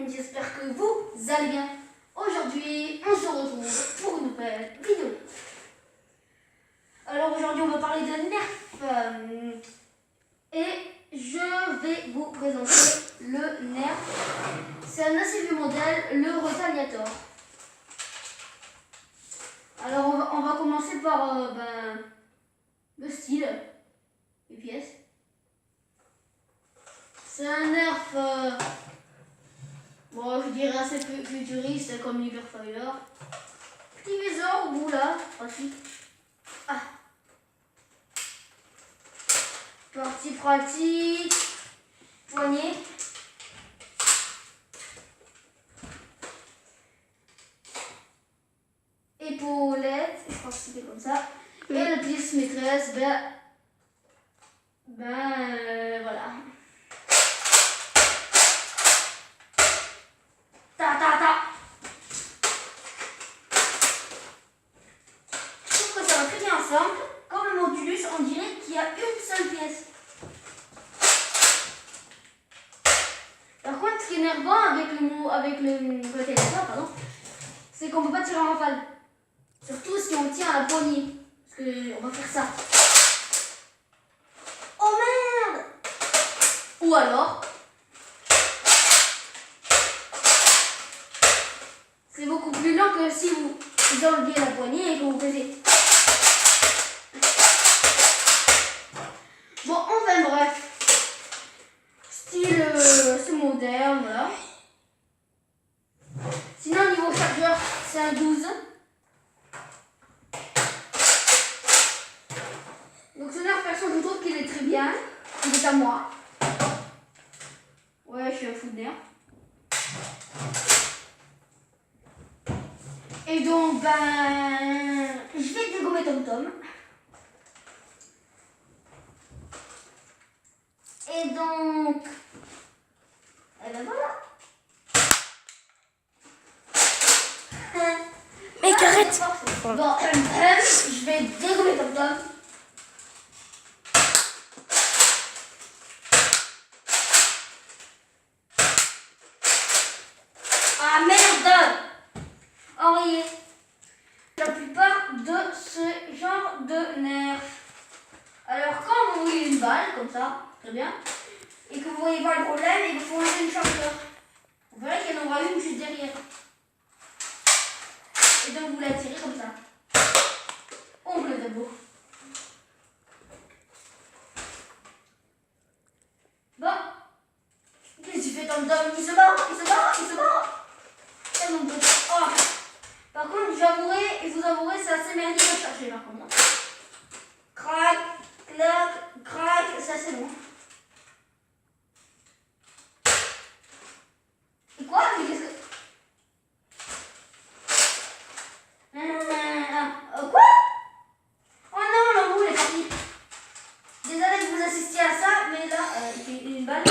j'espère que vous allez bien. Aujourd'hui, on se retrouve pour une nouvelle vidéo. Alors aujourd'hui, on va parler de Nerf. Et je vais vous présenter le Nerf. C'est un assez vieux modèle, le Retaliator. Alors on va commencer par le style, les pièces. C'est un Nerf, bon, je dirais assez futuriste comme l'Hyperfire. Petit viseur au bout là, pratique. Ah. Partie pratique, poignée. Épaulette, je crois que c'était comme ça. Et la pièce maîtresse, voilà. Je trouve que ça va très bien ensemble. Comme le Modulus, on dirait qu'il y a une seule pièce. Par contre, ce qui est énervant avec le Retaliator, pardon, c'est qu'on ne peut pas tirer en rafale. Surtout si on tient à la poignée. Parce qu'on va faire ça. Oh merde! Ou alors, c'est beaucoup plus lent que si vous enleviez la poignée et que vous faisiez. Bon, enfin bref. Style, c'est moderne, voilà. Sinon, niveau chargeur, c'est un 12. Donc ce Nerf, perso, je trouve qu'il est très bien. Il est à moi. Ouais, je suis un fou de Nerf. Et donc, je vais dégommer Tom Tom. Et donc, voilà. Mais arrête. Bon, je vais dégommer Tom Tom. Ah merde! Enrayé. La plupart de ce genre de Nerf. Alors quand vous voyez une balle comme ça, très bien, et que vous voyez pas le problème, il faut enlever le chargeur. Vous verrez qu'il y en aura une juste derrière. Et donc vous la tirez comme ça. Ongle de beau. Bon. Qu'est-ce que tu fais Tom Tom? Il se barre. Et donc, oh. Par contre, j'avouerai et vous avouerez, c'est assez merdique à chercher par contre. Crac, clac, crac, c'est assez long. Et quoi? Mais qu'est-ce que... Quoi? Oh non, l'embout est parti. Désolée que vous assistiez à ça, mais là, il fait une balle.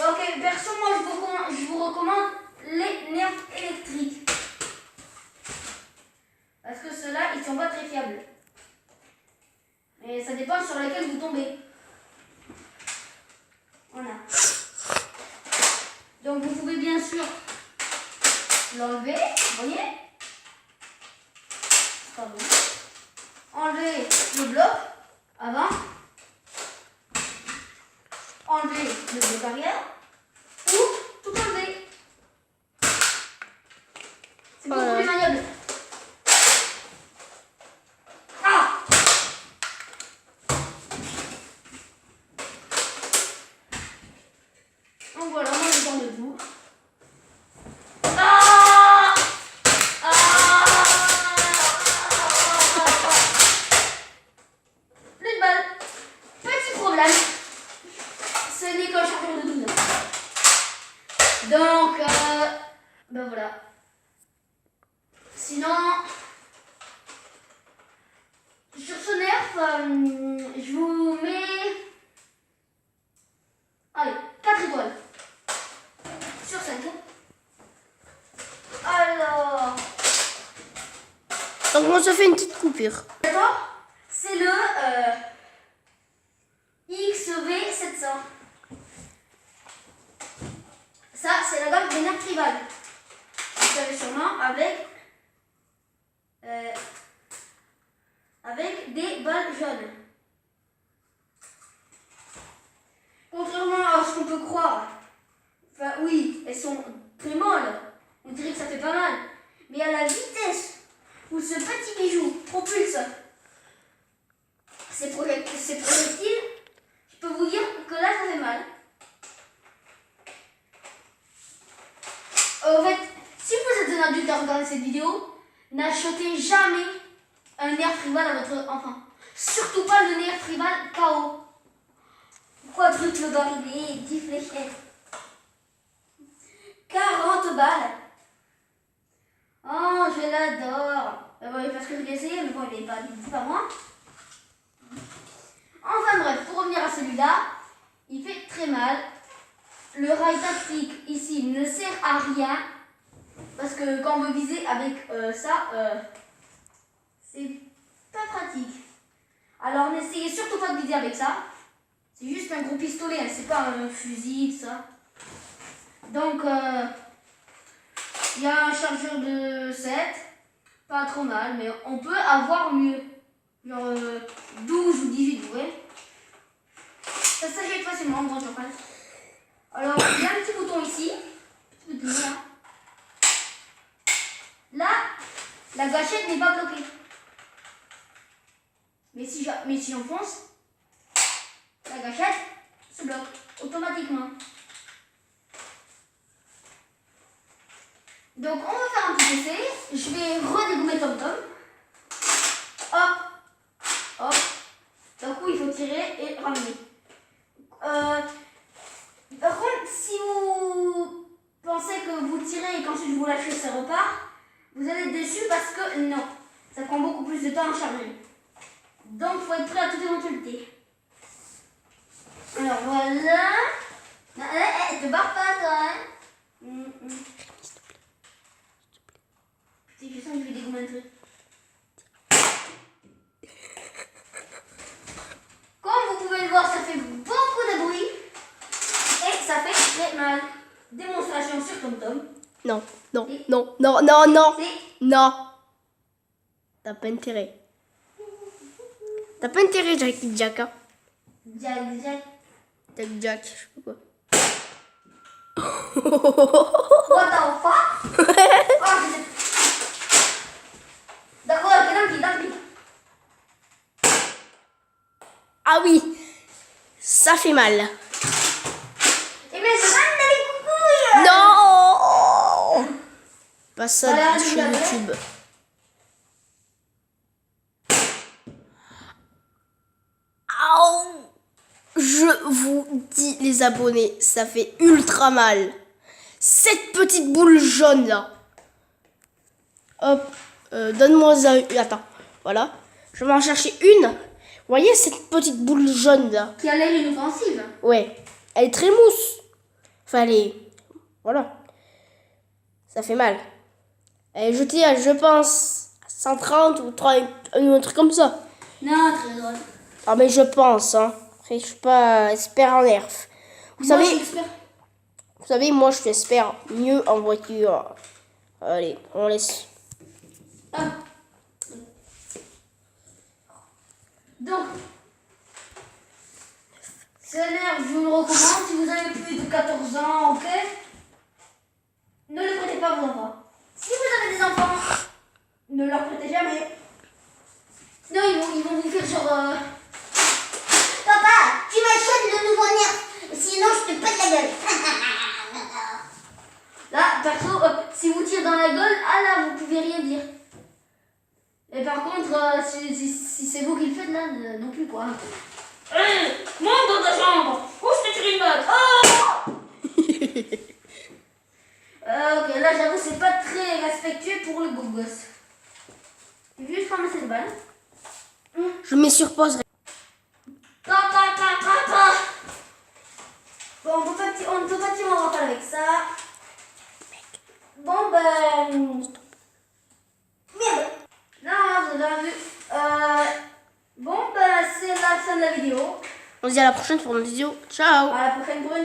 Ok, perso, moi je vous recommande les Nerf électriques. Parce que ceux-là, ils sont pas très fiables. Mais ça dépend sur lesquels vous tombez. Voilà. Donc vous pouvez bien sûr l'enlever, vous voyez? Pardon. Enlever le bloc avant. Enlever le bloc arrière. Ou tout enlever. C'est beaucoup plus maniable. Ah! Donc voilà, moi je prends de tout. Ah! Ah! Plus de balles. Petit problème. Ce n'est qu'un chargeur de 12. Donc, voilà. Sinon, sur ce Nerf, je vous mets... Allez, 4 étoiles. Sur 5. Alors... Donc on se fait une petite coupure. D'accord? C'est le jaune. Contrairement à ce qu'on peut croire. Enfin oui, elles sont très molles. On dirait que ça fait pas mal. Mais à la vitesse où ce petit bijou propulse ces projectiles, je peux vous dire que là ça fait mal. En fait, si vous êtes un adulte à regarder cette vidéo, n'achetez jamais un nerf tribal à votre enfant. Surtout pas le nerf tribal KO. Quadruple barillet, 10 fléchettes. 40 balles. Oh, je l'adore. Parce que je l'ai essayé, mais bon, il n'est pas dit par moi. Enfin bref, pour revenir à celui-là, il fait très mal. Le rail tactique ici ne sert à rien. Parce que quand on veut viser avec ça, c'est pas pratique. Alors n'essayez surtout pas de viser avec ça. C'est juste un gros pistolet, hein, c'est pas un fusil, ça. Donc, il y a un chargeur de 7. Pas trop mal, mais on peut avoir mieux. Genre 12 ou 18, vous voyez. Ça s'achète facilement en grande surface. Alors, il y a un petit bouton ici. Là, la gâchette n'est pas bloquée. Mais si j'enfonce, la gâchette se bloque automatiquement. Donc on va faire un petit essai. Je vais redégommer Tom Tom. Hop, hop. D'un coup il faut tirer et ramener. Par contre, si vous pensez que vous tirez et qu'ensuite vous lâchez, ça repart, vous allez être déçu parce que non, ça prend beaucoup plus de temps à charger. Donc il faut être prêt à toute éventualité. Alors voilà. Te barre pas toi, hein. Putain, je sens que je vais dégommer un truc. Comme vous pouvez le voir, ça fait beaucoup de bruit. Et ça fait très mal. Démonstration sur Tom Tom. Non, non, non, non, non, non. Si. Non. T'as pas intérêt. T'as pas intérêt, Jack. Hein. Jack. Jack, je sais pas quoi. What the fuck? Oh, d'accord, ok, tant pis. Ah oui, ça fait mal. Et mais ça dans les couilles. Non. Pas ça Voilà, sur YouTube. Aouh. Je vous dis, les abonnés, ça fait ultra mal. Cette petite boule jaune là. Hop, donne-moi ça. Attends, voilà. Je vais en chercher une. Vous voyez cette petite boule jaune là? Qui a l'air inoffensive. Ouais, elle est très mousse. Enfin, elle est... Voilà. Ça fait mal. Elle est jetée à, je pense, 130 ou 30, un truc comme ça. Non, très drôle. Ah, mais je pense, hein. Après, je suis pas expert en nerf. Vous savez, moi, je suis expert mieux en voiture. Allez, on laisse. Ah. Donc, ce nerf, je vous le recommande. Si vous avez plus de 14 ans, ok, ne le prêtez pas à vos enfants. Si vous avez des enfants, ne leur prêtez jamais. Sinon, ils vont vous faire genre... Papa, tu m'achètes le nouveau nerf, sinon je te pète la gueule. Là, perso, si vous tirez dans la gueule, ah là, vous pouvez rien dire. Et par contre, si c'est vous qui le faites, là, non plus quoi. Monte dans ta chambre. Oh, je te tire une balle. Oh ok, là, j'avoue, c'est pas très respectueux pour le beau gosse. Juste ramasser cette balle. Je mets sur pause. Papa. Bon, on ne peut pas tirer en rafale avec ça. Bon, ben... Merde. Non, vous avez vu. Bon, ben, c'est la fin de la vidéo. On se dit à la prochaine pour une vidéo. Ciao. À la prochaine pour une